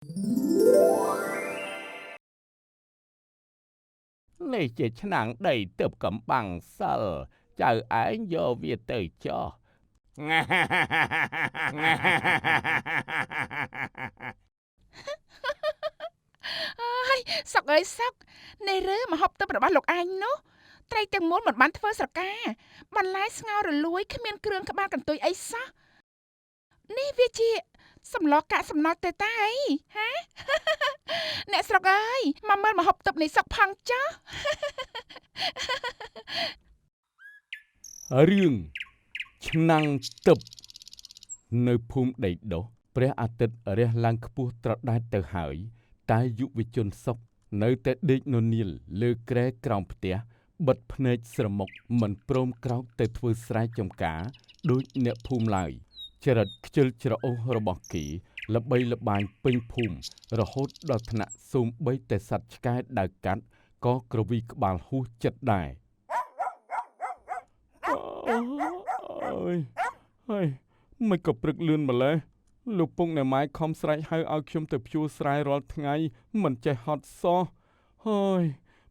នេះជាឆ្នាំងដីទើបកំបាំងសិលចៅឯងយកវាទៅចោះ អើយសុកអើយសុកនេះឬមហូបទឹករបស់លោកឯងនោះត្រីទាំងមូលមិនបានធ្វើស្រកាបន្លែស្ងោររលួយគ្មានគ្រឿងក្បាលកន្ទុយអីសោះនេះវាជាសម្លកាកសំណល់ទេតាអីហា អ្នកស្រុកអើយមកមើលមហូបទឹកនេះសុកផងចុះ រឿងឆ្នាំងទឹកនៅភូមិដីដុះព្រះអាទិត្យរះឡើងខ្ពស់ត្រដែតទៅហើយតែយុវជនសុកនៅតែដេកននាលលើគ្រែក្រោមផ្ទះបិទភ្នែកស្រមុកមិនព្រមក្រោកទៅធ្វើស្រែចម្ការដូចអ្នកភូមិឡើយចរិតខ្ជិលច្រអូសរបស់គេល្បីល្បាញពេញភូមិរហូតដល់ថ្នាក់សូម្បីតែសត្វឆ្កែដើរកាត់ក៏ក្រវីក្បាលហួសចិត្តដែរអើយហើយមិនក៏ព្រឹកលឿនម្លេះលោកពុកណែម៉ែខំស្រែកហៅឲ្យខ្ញុំទៅភ្ជួរស្រែរាល់ថ្ងៃមិនចេះហត់សោះហើយ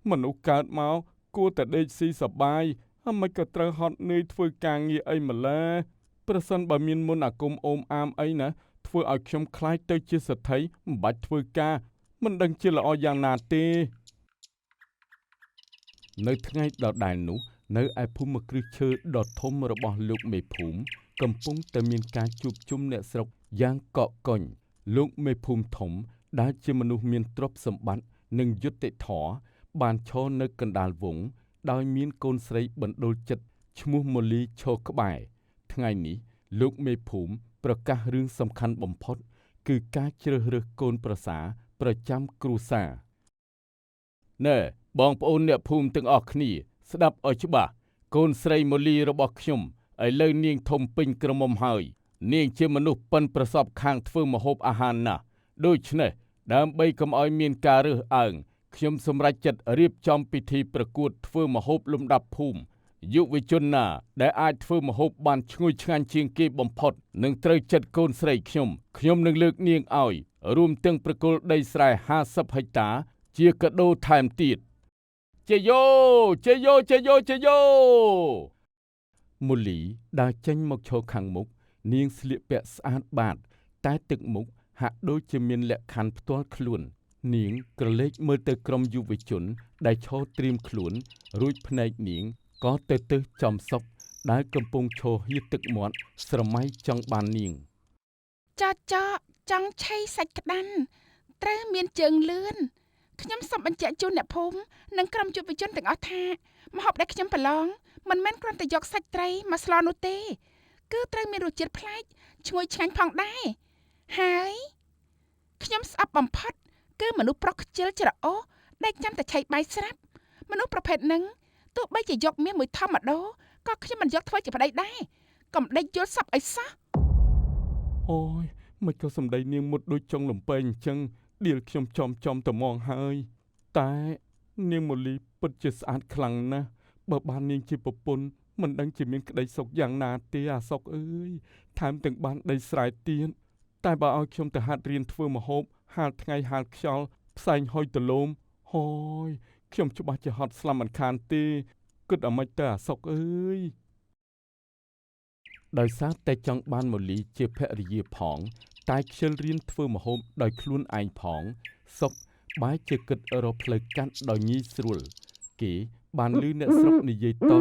មនុស្សកើតមកគួរតែដេកស៊ីសប្បាយហើយមិនក៏ត្រូវហត់នឿយធ្វើការងារអីម្លេះប្រសិនបើមានមន្តអាគមអូមអាមអីណាធ្វើឲ្យខ្ញុំខ្លាចទៅជាសទ្ធិមិនបាច់ធ្វើការមិនដឹងជាល្អយ៉ាងណាទេនៅថ្ងៃដដែលនោះនៅឯភូមិគ្រឹះឈើដ៏ធំរបស់លោកមេភូមិកំពុងតែមានការជួបជុំអ្នកស្រុកយ៉ាងកកកុញលោកមេភូមិធំដែលជាមនុស្សមានទ្រព្យសម្បត្តិនិងយុត្តិធម៌បានឈរនៅកណ្ដាលវង់ដោយមានកូនស្រីបណ្ដូលចិត្តឈ្មោះម៉ូលីឈរក្បែរថ្ងៃនេះលោកមេភូមិប្រកាសរឿងសំខាន់បំផុតគឺការជ្រើសរើសកូនប្រសារប្រចាំគ្រួសារណែបងប្អូនអ្នកភូមិទាំងអស់គ្នាស្ដាប់ឲ្យច្បាស់កូនស្រីម៉ូលីរបស់ខ្ញុំឥឡូវនាងធំពេញក្រមុំហើយនាងជាមនុស្សប៉ិនប្រសពខាងធ្វើម្ហូបអាហារណាស់ដូច្នេះដើម្បីកុំឲ្យមានការរើសអើងខ្ញុំសម្រេចចិត្តរៀបចំពិធីប្រកួតធ្វើម្ហូបលំដាប់ភូមិយុវជនណាដែលអាចធ្វើម្ហូបបានឈ្ងុយឆ្ងាញ់ជាងគេបំផុតនឹងត្រូវចិត្តកូនស្រីខ្ញុំនឹងលើកនាងឲ្យរួមទាំងប្រគល់ដីស្រែ50ហិកតាជាកាដូថែមទៀតជេយ៉ូជេយ៉ូជេយ៉ូជេយ៉ូមូលីដើរចេញមកឈរខាងមុខនាងស្លៀកពាក់ស្អាតបាតតែទឹកមុខហាក់ដូចជាមានលក្ខខណ្ឌផ្ទាល់ខ្លួននាងក្រឡេកមើលទៅក្រុមយុវជនដែលឈរត្រៀមខ្លួនរួចភ្នែកនាងក៏ទៅចំសុកដែលកំពុងឈរហៀរទឹកមាត់ស្រមៃចង់បាននាងចចង់ឆៃសាច់ក្តាន់ត្រូវមានជើងលឿនខ្ញុំសូមបញ្ជាក់ជូនអ្នកភូមិនិងក្រុមយុវជនទាំងអស់ថាម្ហូបដែលខ្ញុំប្រឡងមិនមែនគ្រាន់តែយកសាច់ត្រីមកស្លនោះទេគឺត្រូវមានរសជាតិប្លែកឈ្ងុយឆ្ងាញ់ផងដែរហើយខ្ញុំស្អប់បំផុតគឺមនុស្សប្រុសខ្ជិលច្រអូសដែលចាំតែឆៃបាយស្រាប់មនុស្សប្រភេទហ្នឹងទោះបីជាយកមាសមួយធំម្ដងក៏ខ្ញុំមិនយកធ្វើជាប្តីដែរកុំដេកយល់សពអីសោះអូយមិនក៏សម្ដីនាងមុតដូចចុងលំពេងអញ្ចឹងដៀលខ្ញុំចំត្មងហើយតែនាងម៉ូលីពិតជាស្អាតខ្លាំងណាស់បើបាននាងជាប្រពន្ធមិនដឹងជាមានក្តីសុខយ៉ាងណាទេអាសុកអើយថែមទាំងបានដីស្រែទៀតតែបើឲ្យខ្ញុំទៅហាត់រៀនធ្វើម្ហូបហាលថ្ងៃហាលខ្យល់ផ្សែងហុយទលោមហូយខ្ញុំច្បាស់ជាហត់ស្លាំមិនខានទេគិតអ្មេចទៅអាសុកអើយដោយសារតែចង់បានម៉ូលីជាភរិយាផងតែខ្ជិលរៀនធ្វើម្ហូបដោយខ្លួនឯងផងសុកបែរជាគិតរកផ្លូវកាត់ដោយងាយស្រួលគេបានឮអ្នកស្រុកនិយាយត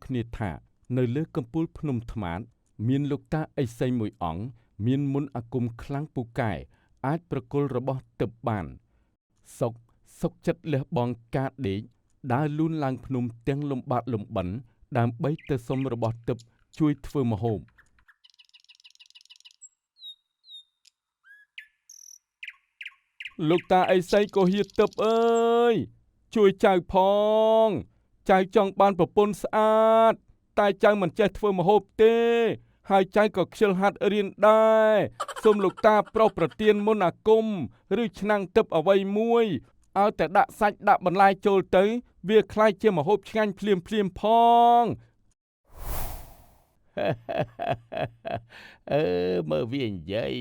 គ្នាថានៅលើកំពូលភ្នំថ្មាតមានលោកតាឥសីមួយអង្គមានមន្តអាគមខ្លាំងពូកែអាចប្រគល់របស់ទិព្វបានសុកចិត្តលះបង់ការដេកដើរលូនឡើងភ្នំទាំងលំបាកលំបិនដើម្បីទៅសុំរបស់ទិព្វជួយធ្វើម្ហូបលោកតាឥសីក៏ហៀទិព្វអើយជួយចៅផងចៅចង់បានប្រពន្ធស្អាតតែចៅមិនចេះធ្វើម្ហូបទេហើយចៅក៏ខ្ជិលហាត់រៀនដែរសូមលោកតាប្រុសប្រទានមន្តអាគមឬឆ្នាំងទិព្វអ្វីមួយឲ្យតែដាក់សាច់ដាក់បន្លែចូលទៅវាคล้ายជាម្ហូបឆ្ងាញ់ភ្លាមផងអឺមើលវានិយាយ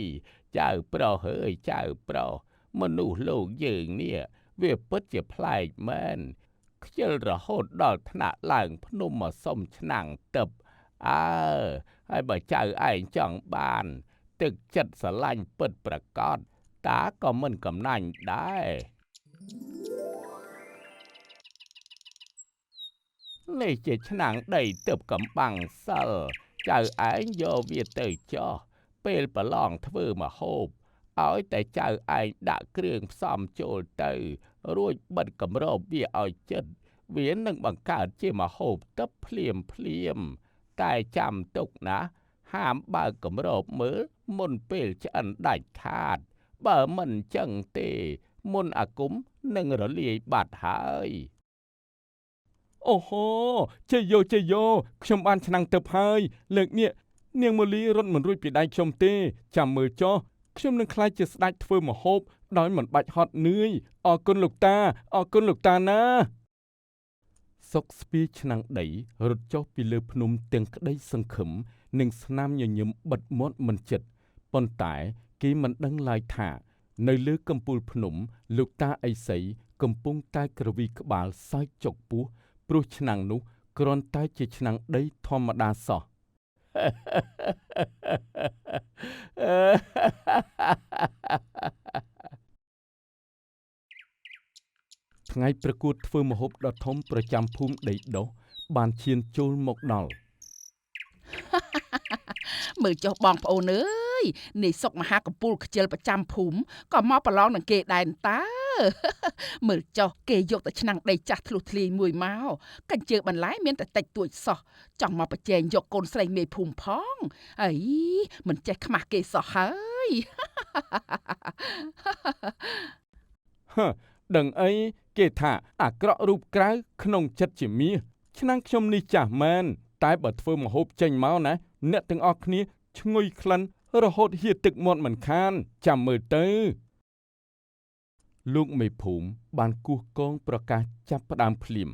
ចៅប្រុសអើយចៅប្រុស មនុស្សលោកយើងនេះវាពិតជាប្លែកមែនខ្ជិលរហូតដល់ថ្នាក់ឡើងភ្នំមកសុំឆ្នាំងទឹកអើហើយបើចៅឯងចង់បានទឹកចិត្តស្រឡាញ់ពិតប្រាកដតាក៏មិនកំណាញ់ដែរនេះជាឆ្នាំងដីទឹកកំបាំងសិលចៅឯងយកវាទៅចោះពេលប្រឡងធ្វើម្ហូបឲ្យតែចៅឯងដាក់គ្រឿងផ្សំចូលទៅរួចបិទគម្របវាឲ្យជិតវានឹងបង្កើតជាម្ហូបទឹកភ្លាមតែចាំទុកណាហាមបើកគម្របមើលមុនពេលឆ្អិនដាច់ខាតបើមិនចឹងទេមុនអាគមនឹងរលាយបាត់ហើយអូហូជ័យយោខ្ញុំបានឆ្នាំងទឹកហើយលើកនេះនាងម៉ូលីរត់មិនរួចពីដៃខ្ញុំទេចាំមើលចុះខ្ញុំនឹងក្លាយជាស្ដេចធ្វើម្ហូបដោយមិនបាច់ហត់នឿយអរគុណលោកតាណាសុកស្ពាយឆ្នាំងដីរត់ចុះពីលើភ្នំទាំងក្តីសង្ឃឹមនិងស្នាមញញឹមបិទមាត់មិនជិតប៉ុន្តែគេមិនដឹងឡើយថានៅលើកំពូលភ្នំលោកតាអីសីកំពុងតែក្រវីក្បាលសើចចុកពោះព្រោះឆ្នាំងនោះគ្រាន់តែជាឆ្នាំងដីធម្មតាសោះថ្ងៃប្រកួតធ្វើម្ហូបដ៏ធំប្រចាំភូមិដីដុះបានឈានចូលមកដល់មើលចុះបងប្អូនអើយនេះសុកមហាកំពូលខ្ជិលប្រចាំភូមិក៏មកប្រឡងនឹងគេដែរតើមើលចុះគេយកតែឆ្នាំងដីចាស់ធ្លុះធ្លាយមួយមកកញ្ជើបន្លែមានតែតិចតួចសោះចង់មកប្រជែងយកកូនស្រីមេភូមិផងអីមិនចេះខ្មាស់គេសោះហើយដឹងអីគេថាអាក្រក់រូបក្រៅក្នុងចិត្តជាមាសឆ្នាំងខ្ញុំនេះចាស់មែនតែបើធ្វើម្ហូបចេញមកណាអ្នកទាំងអស់គ្នាឈ្ងុយក្លិនរហូតហៀទឹកមាត់មិនខានចាំមើលទៅលោកមេភូមិបានគោះកងប្រកាសចាប់ផ្ដើមភ្លាម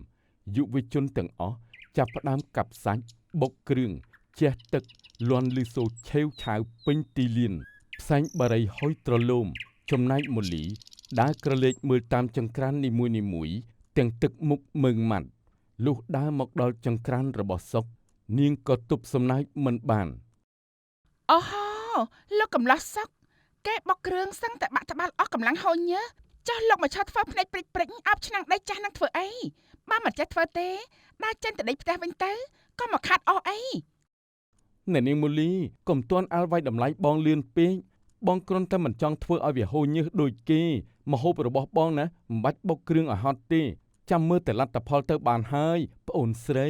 យុវជនទាំងអស់ចាប់ផ្ដើមកាប់សាច់បុកគ្រឿងជះទឹកលាន់លឺសូរឆេវឆាវពេញទីលានផ្សែងបារីហុយត្រឡោមចំណែកមូលីដើរក្រឡេកមើលតាមចង្ក្រាននីមួយទាំងទឹកមុខមើងម៉ាត់លុះដើរមកដល់ចង្ក្រានរបស់សុកនាងក៏ទប់សំណាចមិនបានអូហូលោកកំឡោះសុកគេបុកគ្រឿងសឹងតែបាក់ត្បាល់អស់កម្លាំងហុញចុះលោកមកឆោតធ្វើភ្នែកព្រិចអប់ឆ្នាំងដីចាស់នឹងធ្វើអីបើមិនចេះធ្វើទេដើរចេញទៅដីផ្ទះវិញទៅក៏មកខាត់អស់អីអ្នកនាងមូលីកុំទាន់អាលវាយតម្លៃបងលឿនពេកបងគ្រាន់តែមិនចង់ធ្វើឲ្យវាហូរញើសដូចគេម្ហូបរបស់បងណាមិនបាច់បុកគ្រឿងឲ្យហត់ទេចាំមើលតែលទ្ធផលទៅបានហើយប្អូនស្រី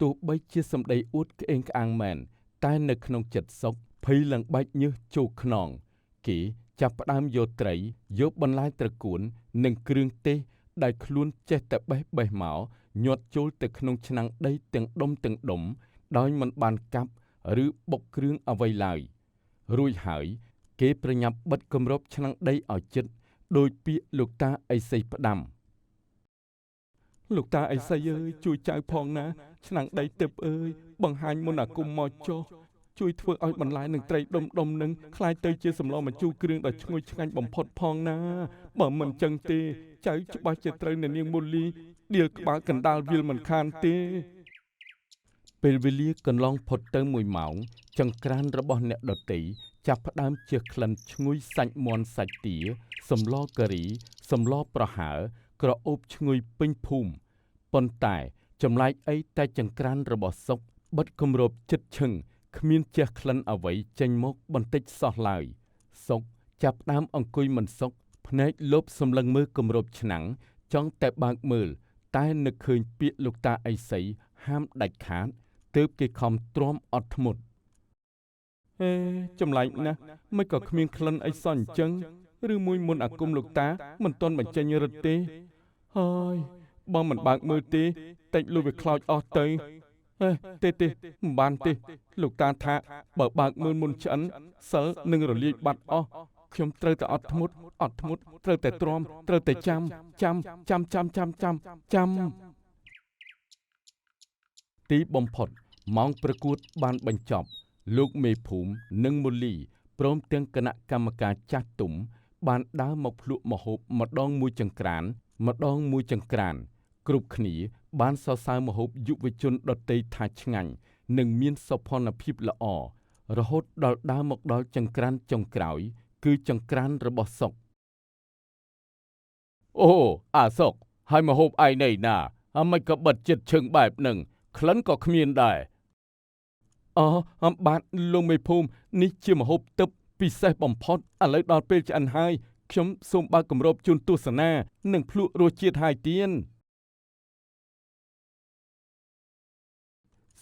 ទោះបីជាសម្ដីអួតក្អេងក្អាងមែនតែនៅក្នុងចិត្តសុកភ័យឡើងបែកញើសជោកខ្នងគេចាប់ផ្ដើមយកត្រីយកបន្លែត្រកួននិងគ្រឿងទេសដែលខ្លួនចេះតែបេះមកញាត់ចូលទៅក្នុងឆ្នាំងដីទាំងដុំដោយមិនបានកាប់ឬបុកគ្រឿងអ្វីឡើយរួចហើយគេប្រញាប់បិទគម្របឆ្នាំងដីឲ្យជិតដោយពាក្យលោកតាអីសីផ្ដាំលោកតាអីសីអើយជួយចៅផងណាឆ្នាំងដីទឹកអើយបង្ហាញមុនអាគមមកចុះជួយធ្វើឲ្យបន្លែនិងត្រីដុំនឹងคล้ายទៅជាសម្លម្ជូរគ្រឿងដ៏ឈ្ងុយឆ្ងាញ់បំផុតផងណាបើមិនចឹងទេចៅច្បាស់ជាត្រូវអ្នកនាងមូលីដៀលក្បាលកណ្ដាលវាលមិនខានទេពេលវេលាកន្លងផុតទៅ1ម៉ោងចង្ក្រានរបស់អ្នកដតីចាប់ផ្ដើមជះក្លិនឈ្ងុយសាច់មាន់សាច់ទាសម្លការីសម្លប្រហើរក្រអូបឈ្ងុយពេញភូមិប៉ុន្តែចម្លែកអីតែចង្ក្រានរបស់សុកបិទគម្របជិតឈឹងគ្មានជះក្លិនអ្វីចេញមកបន្តិចសោះឡើយសុកចាប់ផ្ដើមអង្គុយមិនសុខភ្នែកលបសម្លឹងមើលគម្របឆ្នាំងចង់តែបើកមើលតែនឹកឃើញពាក្យលោកតាអីសីហាមដាច់ខាតទើបគេខំទ្រាំអត់ធ្មត់ចម្លែកណាស់មិនក៏គ្មានក្លិនអីសោះអញ្ចឹងឬមួយមុនអាគមលោកតាមិនទាន់បញ្ចេញរឹតទេហើយបងមិនបើកមើលទេតិចលុះវាខ្លោចអស់ទៅទេមិនបានទេលោកតាថាបើបើកមើលមុនឆ្អិនសិលនឹងរលាយបាត់អស់ខ្ញុំត្រូវតែអត់ធ្មត់ត្រូវតែទ្រាំត្រូវតែចាំទីបំផុតម៉ោងប្រកួតបានបញ្ចប់លោកមេភូមិនិងមូលី ព្រមទាំងគណៈកម្មការចាស់ទុំបានដើរមកភ្លក់ម្ហូបម្ដងមួយចង្ក្រានគ្រប់គ្នាបានសរសើរម្ហូបយុវជនដទៃថាឆ្ងាញ់និងមានសោភ័ណភាពល្អរហូតដល់ដើរមកដល់ចង្ក្រានចុងក្រោយគឺចង្ក្រានរបស់សុកអូអាសុកហើយម្ហូបឯងនេះណាអ្មិនក៏បិទចិត្តឈឹងបែបហ្នឹងក្លិនក៏គ្មានដែរបាទលោកមេភូមិនេះជាម្ហូបទឹកពិសេសបំផុតឥឡូវដល់ពេលឆ្អិនហើយខ្ញុំសូមបើកគម្របជូនទស្សនានិងភ្លក់រសជាតិហើយទៀន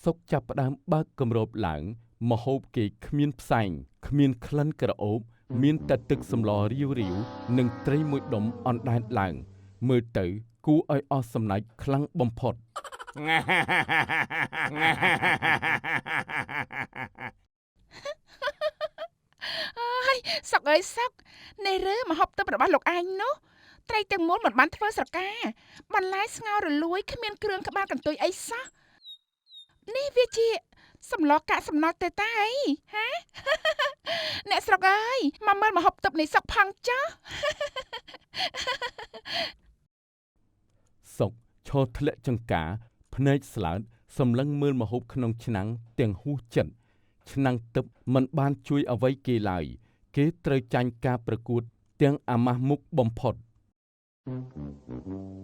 សុកចាប់ផ្ដើមបើកគម្របឡើងម្ហូបគេគ្មានផ្សែងគ្មានក្លិនក្រអូបមានតែទឹកសម្លរាវៗនិងត្រីមួយដុំអណ្ដែតឡើងមើលទៅគួរឲ្យអស់សំណើចខ្លាំងបំផុតអើយសុកអើយសុកនេះឬម្ហូបទឹករបស់លោកឯងនោះត្រីទាំងមូលមិនបានធ្វើស្រកាបន្លែស្ងោររលួយគ្មានគ្រឿងក្បាលកន្ទុយអីសោះនេះវាជាសម្លកាកសំណល់ទេតាអីហាអ្នកស្រុកអើយមកមើលម្ហូបទឹកនេះសុកផងចុះសុកឈរធ្លាក់ចង្កាភ្នែកស្លើតសម្លឹងមើលម្ហូបក្នុងឆ្នាំងទាំងហួសចិត្តឆ្នាំងទឹកមិនបានជួយអ្វីគេឡើយគេត្រូវចាញ់ការប្រកួតទាំងអាម៉ាស់មុខបំផុត